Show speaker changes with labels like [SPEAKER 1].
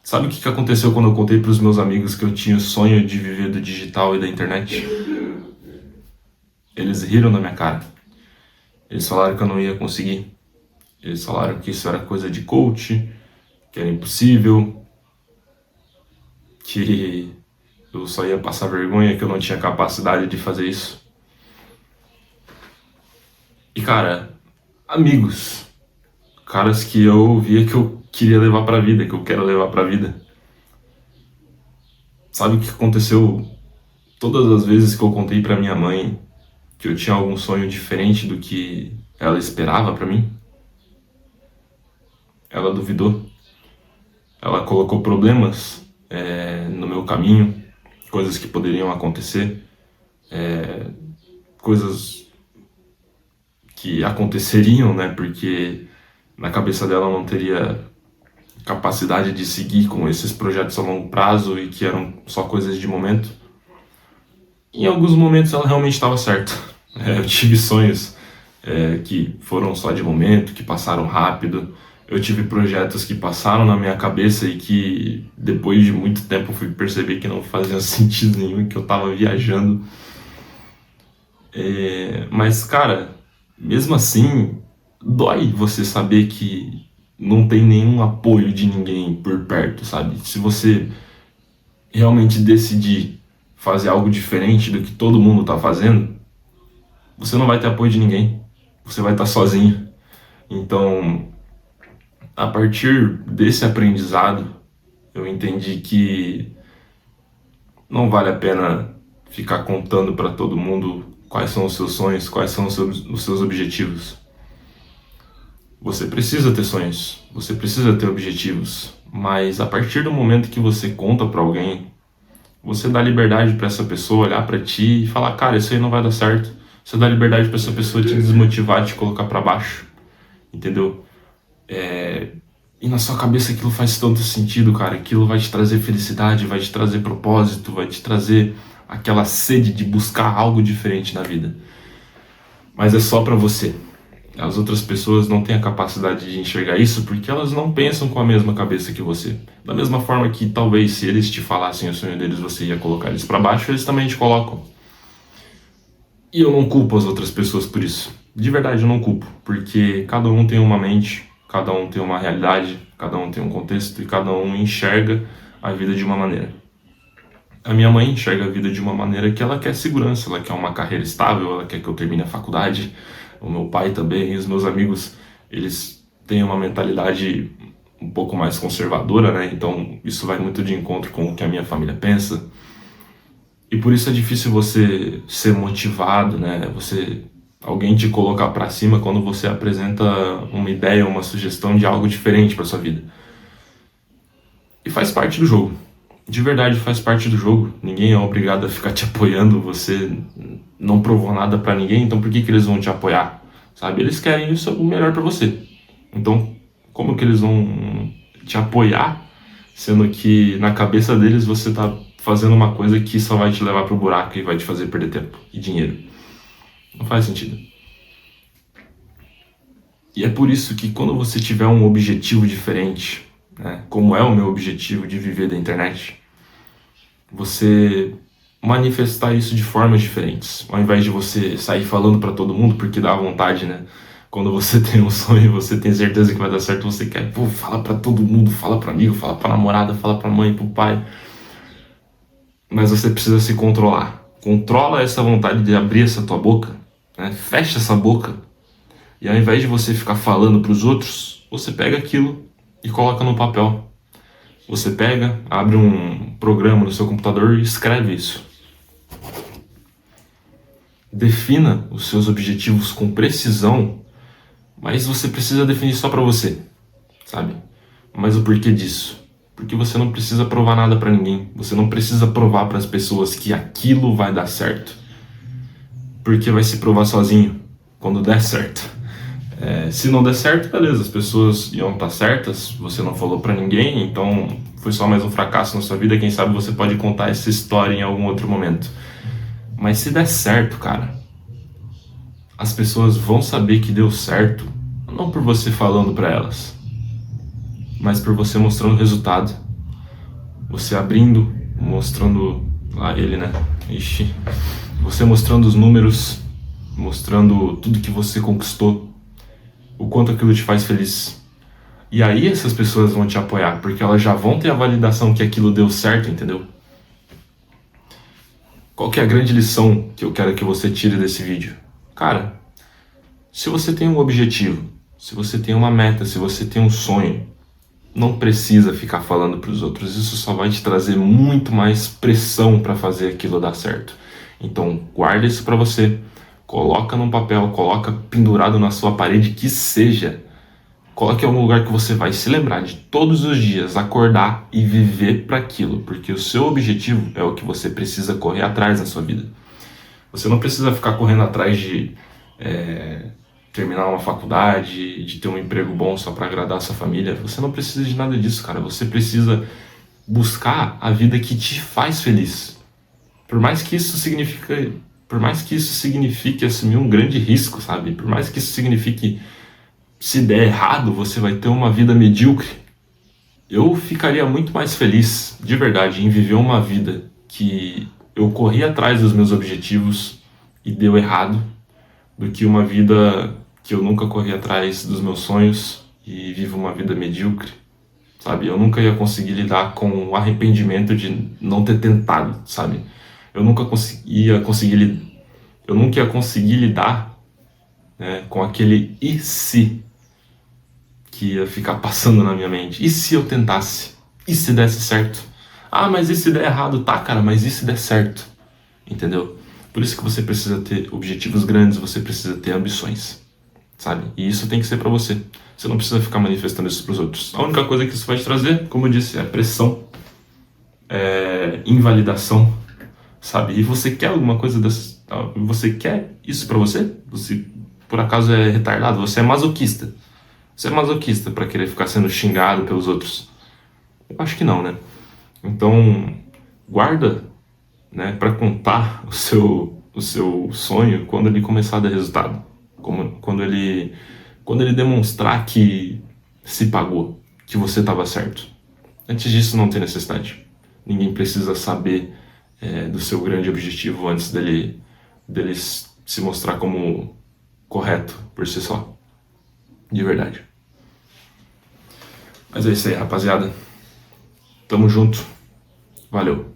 [SPEAKER 1] Sabe o que aconteceu quando eu contei para os meus amigos que eu tinha o sonho de viver do digital e da internet? Eles riram na minha cara. Eles falaram que eu não ia conseguir. Eles falaram que isso era coisa de coach, que era impossível, que eu só ia passar vergonha, que eu não tinha capacidade de fazer isso. E cara, amigos, caras que eu via que eu queria levar pra vida, que eu quero levar pra vida. Sabe o que aconteceu todas as vezes que eu contei pra minha mãe que eu tinha algum sonho diferente do que ela esperava pra mim? Ela duvidou. Ela colocou problemas no meu caminho, coisas que poderiam acontecer, coisas que aconteceriam, né? Porque na cabeça dela não teria capacidade de seguir com esses projetos a longo prazo e que eram só coisas de momento. Em alguns momentos ela realmente estava certa. Eu tive sonhos que foram só de momento, que passaram rápido. Eu tive projetos que passaram na minha cabeça e que depois de muito tempo eu fui perceber que não faziam sentido nenhum, que eu estava viajando. Mas cara, mesmo assim, dói você saber que não tem nenhum apoio de ninguém por perto, sabe? Se você realmente decidir fazer algo diferente do que todo mundo tá fazendo, você não vai ter apoio de ninguém. Você vai estar sozinho. Então, a partir desse aprendizado, eu entendi que não vale a pena ficar contando para todo mundo quais são os seus sonhos, quais são os seus objetivos. Você precisa ter sonhos, você precisa ter objetivos, mas a partir do momento que você conta para alguém, você dá liberdade para essa pessoa olhar para ti e falar, cara, isso aí não vai dar certo. Você dá liberdade para essa pessoa te desmotivar, te colocar para baixo, entendeu? E na sua cabeça aquilo faz tanto sentido, cara. Aquilo vai te trazer felicidade, vai te trazer propósito, vai te trazer aquela sede de buscar algo diferente na vida. Mas é só para você. As outras pessoas não têm a capacidade de enxergar isso porque elas não pensam com a mesma cabeça que você. Da mesma forma que talvez se eles te falassem o sonho deles, você ia colocar eles para baixo, eles também te colocam. E eu não culpo as outras pessoas por isso. De verdade eu não culpo, porque cada um tem uma mente, cada um tem uma realidade, cada um tem um contexto e cada um enxerga a vida de uma maneira. A minha mãe enxerga a vida de uma maneira que ela quer segurança, ela quer uma carreira estável, ela quer que eu termine a faculdade. O meu pai também, e os meus amigos, eles têm uma mentalidade um pouco mais conservadora, né? Então isso vai muito de encontro com o que a minha família pensa. E por isso é difícil você ser motivado, né? Alguém te colocar pra cima quando você apresenta uma ideia, uma sugestão de algo diferente pra sua vida. E faz parte do jogo. De verdade faz parte do jogo. Ninguém é obrigado a ficar te apoiando. Você não provou nada pra ninguém, então por que eles vão te apoiar? Sabe? Eles querem isso o melhor pra você. Então, como que eles vão te apoiar, sendo que na cabeça deles você tá fazendo uma coisa que só vai te levar pro buraco e vai te fazer perder tempo e dinheiro? Não faz sentido. E é por isso que quando você tiver um objetivo diferente, né, como é o meu objetivo de viver da internet, você manifestar isso de formas diferentes, ao invés de você sair falando pra todo mundo porque dá vontade, né? Quando você tem um sonho, você tem certeza que vai dar certo, você quer, fala pra todo mundo, fala pra amigo, fala pra namorada, fala pra mãe, pro pai. Mas você precisa se controlar. Controla essa vontade de abrir essa tua boca, né? Fecha essa boca. E ao invés de você ficar falando pros outros, você pega aquilo e coloca no papel. Você pega, abre um programa no seu computador e escreve isso. Defina os seus objetivos com precisão, mas você precisa definir só pra você, sabe? Mas o porquê disso? Porque você não precisa provar nada pra ninguém. Você não precisa provar pras pessoas que aquilo vai dar certo. Porque vai se provar sozinho, quando der certo. Se não der certo, beleza, as pessoas iam estar certas, você não falou pra ninguém, então foi só mais um fracasso na sua vida, quem sabe você pode contar essa história em algum outro momento. Mas se der certo, cara, as pessoas vão saber que deu certo, não por você falando pra elas, mas por você mostrando o resultado. você abrindo, mostrando lá ele, né? Ixi. Você mostrando os números, mostrando tudo que você conquistou, o quanto aquilo te faz feliz. E aí essas pessoas vão te apoiar, porque elas já vão ter a validação que aquilo deu certo, entendeu? Qual que é a grande lição que eu quero que você tire desse vídeo? Cara, se você tem um objetivo, se você tem uma meta, se você tem um sonho, não precisa ficar falando para os outros. Isso só vai te trazer muito mais pressão para fazer aquilo dar certo. Então, guarda isso para você. Coloca num papel, coloca pendurado na sua parede, que seja. Coloque em algum lugar que você vai se lembrar de todos os dias, acordar e viver para aquilo, porque o seu objetivo é o que você precisa correr atrás na sua vida. Você não precisa ficar correndo atrás de terminar uma faculdade, de ter um emprego bom só para agradar a sua família. Você não precisa de nada disso, cara. Você precisa buscar a vida que te faz feliz. Por mais que isso signifique assumir um grande risco, sabe? Por mais que isso signifique, se der errado, você vai ter uma vida medíocre. Eu ficaria muito mais feliz, de verdade, em viver uma vida que eu corri atrás dos meus objetivos e deu errado, do que uma vida que eu nunca corri atrás dos meus sonhos e vivo uma vida medíocre, sabe? Eu nunca ia conseguir lidar com o arrependimento de não ter tentado, sabe? Eu nunca ia conseguir lidar, né, com aquele e se que ia ficar passando na minha mente. E se eu tentasse? E se desse certo? Ah, mas e se der errado? Tá, cara, mas e se der certo? Entendeu? Por isso que você precisa ter objetivos grandes, você precisa ter ambições, sabe? E isso tem que ser pra você. Você não precisa ficar manifestando isso pros outros. A única coisa que isso vai te trazer, como eu disse, é pressão, invalidação, sabe? E você quer alguma coisa dessas? Você quer isso pra você? Você, por acaso, é retardado? Você é masoquista? Você é masoquista pra querer ficar sendo xingado pelos outros? Eu acho que não, né? Então, guarda, né, para contar o seu sonho quando ele começar a dar resultado. Quando ele demonstrar que se pagou, que você estava certo. Antes disso não tem necessidade. Ninguém precisa saber do seu grande objetivo antes dele se mostrar como correto por si só. De verdade. Mas é isso aí, rapaziada. Tamo junto. Valeu.